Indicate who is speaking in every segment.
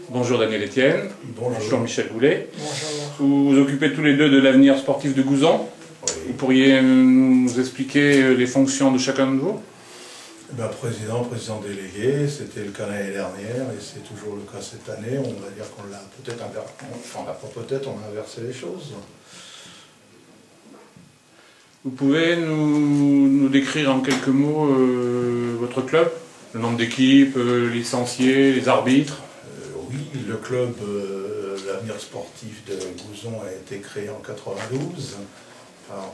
Speaker 1: Bonjour Daniel Etienne.
Speaker 2: Bonjour
Speaker 1: Michel Boulet.
Speaker 3: Bonjour.
Speaker 1: Vous vous occupez tous les deux de l'avenir sportif de Gouzon.
Speaker 2: Oui.
Speaker 1: Vous pourriez nous expliquer les fonctions de chacun de vous?
Speaker 2: Président délégué, c'était le cas l'année dernière et c'est toujours le cas cette année. On va dire qu'on l'a peut-être inversé, on a inversé les choses.
Speaker 1: Vous pouvez nous décrire en quelques mots votre club? Le nombre d'équipes, licenciés, les arbitres?
Speaker 2: Oui, le club, l'avenir sportif de Gouzon a été créé en 92 par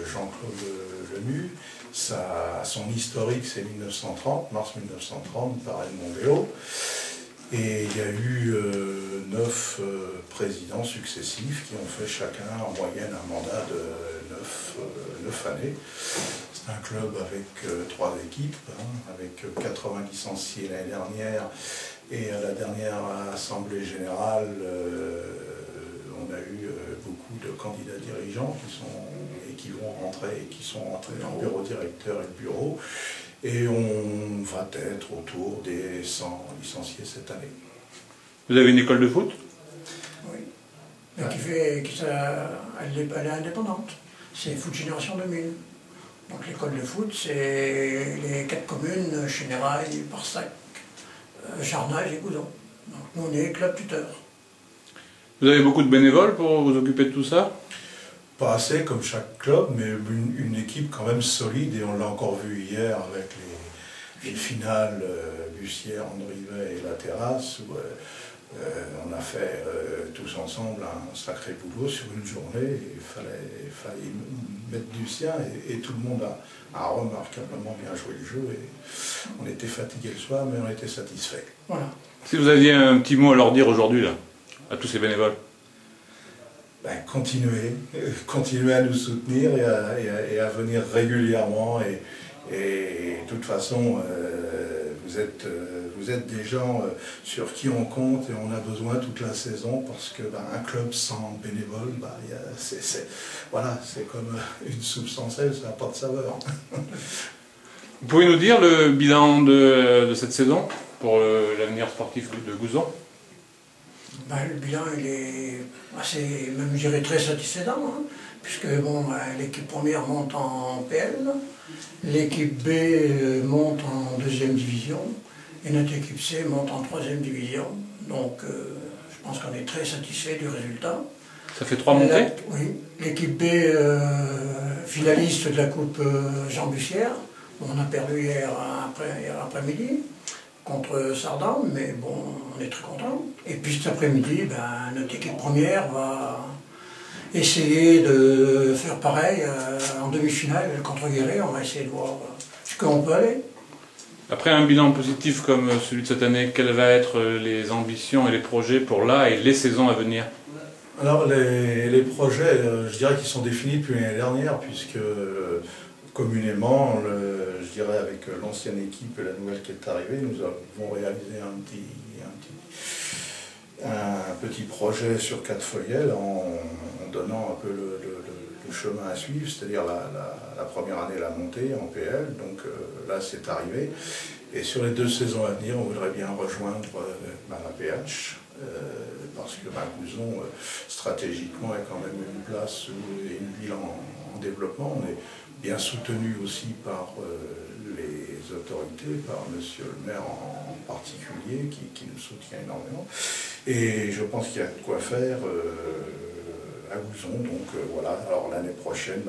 Speaker 2: Jean-Claude Lenu. Son historique, c'est 1930, mars 1930, par Edmond Béot. Et il y a eu 9 présidents successifs qui ont fait chacun en moyenne un mandat de 9 années. C'est un club avec 3 équipes, avec 80 licenciés l'année dernière. Et à la dernière assemblée générale, on a eu beaucoup de candidats dirigeants qui vont rentrer et qui sont rentrés dans le bureau directeur et le bureau. Et on va être autour des 100 licenciés cette année.
Speaker 1: Vous avez une école de foot?
Speaker 3: Oui. Mais elle est indépendante. C'est Foot Génération 2000. Donc l'école de foot, c'est les 4 communes, Chénérail, Parsac, Charnage et Gouzon. Donc nous on est club tuteur.
Speaker 1: Vous avez beaucoup de bénévoles pour vous occuper de tout ça?
Speaker 2: Pas assez comme chaque club, mais une équipe quand même solide, et on l'a encore vu hier avec les finales Bussière-Andrivet et La Terrasse, où on a fait tous ensemble un sacré boulot sur une journée. Il fallait mettre du sien, et tout le monde a remarquablement bien joué le jeu. Et on était fatigué le soir, mais on était satisfait.
Speaker 3: Voilà.
Speaker 1: Si vous aviez un petit mot à leur dire aujourd'hui, là, à tous ces bénévoles?
Speaker 2: Continuer à nous soutenir et à venir régulièrement. Et de toute façon, vous êtes des gens sur qui on compte, et on a besoin toute la saison, parce que un club sans bénévoles, c'est comme une soupe sans sel, ça n'a pas de saveur.
Speaker 1: Vous pouvez nous dire le bilan de cette saison pour l'avenir sportif de Gouzon?
Speaker 3: Le bilan il est assez, même je dirais très satisfaisant, puisque l'équipe première monte en PL, l'équipe B monte en 2e division, et notre équipe C monte en 3e division. Donc je pense qu'on est très satisfait du résultat.
Speaker 1: Ça fait 3 montées?
Speaker 3: Oui. L'équipe B, finaliste de la Coupe Jean Bussière. On a perdu hier après-midi contre Sardan, mais bon, on est très contents. Et puis cet après-midi, notre équipe première va essayer de faire pareil en demi-finale contre Guéret. On va essayer de voir jusqu'où on peut aller.
Speaker 1: Après un bilan positif comme celui de cette année, quelles vont être les ambitions et les projets pour là et les saisons à venir?
Speaker 2: Alors les projets, je dirais qu'ils sont définis depuis l'année dernière, puisque communément, je dirais avec l'ancienne équipe et la nouvelle qui est arrivée, nous avons réalisé un petit projet sur 4 feuillets en donnant un peu le chemin à suivre, c'est-à-dire la première année la montée en PL, donc là c'est arrivé. Et sur les 2 saisons à venir, on voudrait bien rejoindre la PH, parce que Gouzon, stratégiquement, est quand même une place et une ville en développement. On est bien soutenu aussi par les autorités, par monsieur le maire en particulier, qui nous soutient énormément. Et je pense qu'il y a de quoi faire à Gouzon. Donc voilà, alors l'année prochaine,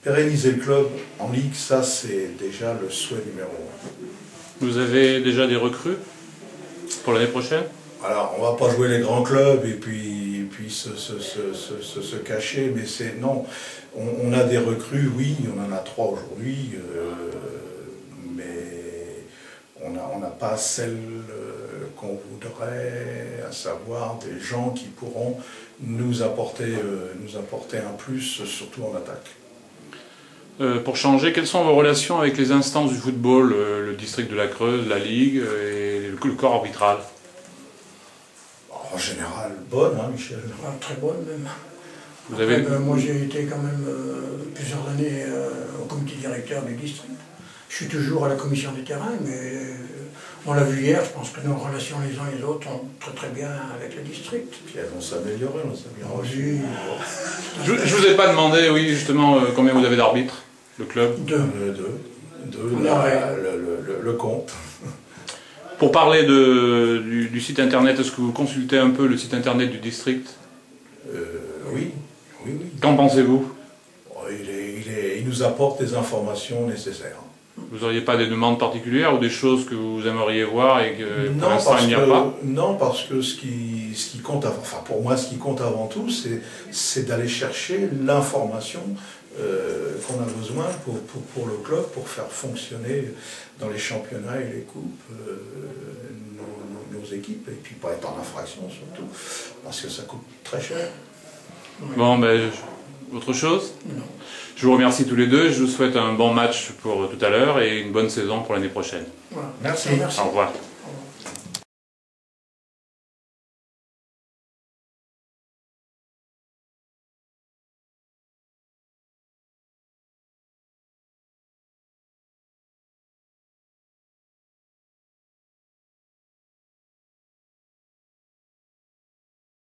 Speaker 2: pérenniser le club en Ligue, ça c'est déjà le souhait numéro 1.
Speaker 1: Vous avez déjà des recrues pour l'année prochaine?
Speaker 2: Alors, on ne va pas jouer les grands clubs et puis se cacher, mais non, on a des recrues, oui, on en a 3 aujourd'hui, mais on n'a pas celles qu'on voudrait, à savoir des gens qui pourront nous apporter un plus, surtout en attaque.
Speaker 1: Pour changer, quelles sont vos relations avec les instances du football, le district de la Creuse, la Ligue et le corps arbitral?
Speaker 2: En général, bonne, Michel?
Speaker 3: Très bonne même.
Speaker 1: Vous avez...
Speaker 3: moi j'ai été quand même plusieurs années au comité directeur du district. Je suis toujours à la commission des terrains, mais On l'a vu hier, je pense que nos relations les uns et les autres sont très bien avec le district.
Speaker 2: Puis elles vont s'améliorer, on s'est bien
Speaker 3: Oui.
Speaker 1: Je ne vous ai pas demandé, oui, justement, combien vous avez d'arbitres, le club?
Speaker 3: Deux.
Speaker 2: Le compte.
Speaker 1: Pour parler du site internet, est-ce que vous consultez un peu le site internet du district?
Speaker 2: Oui.
Speaker 1: Qu'en pensez-vous?
Speaker 2: Il nous apporte des informations nécessaires.
Speaker 1: Vous n'auriez pas des demandes particulières ou des choses que vous aimeriez voir et que pour l'instant il n'y a pas?
Speaker 2: Non, parce que ce qui compte, pour moi, ce qui compte avant tout, c'est d'aller chercher l'information qu'on a besoin pour le club, pour faire fonctionner dans les championnats et les coupes nos équipes, et puis pas être en infraction surtout, parce que ça coûte très cher.
Speaker 1: Bon, autre chose?
Speaker 3: Non.
Speaker 1: Je vous remercie tous les deux, je vous souhaite un bon match pour tout à l'heure et une bonne saison pour l'année prochaine.
Speaker 3: Voilà.
Speaker 2: Merci.
Speaker 1: Au revoir.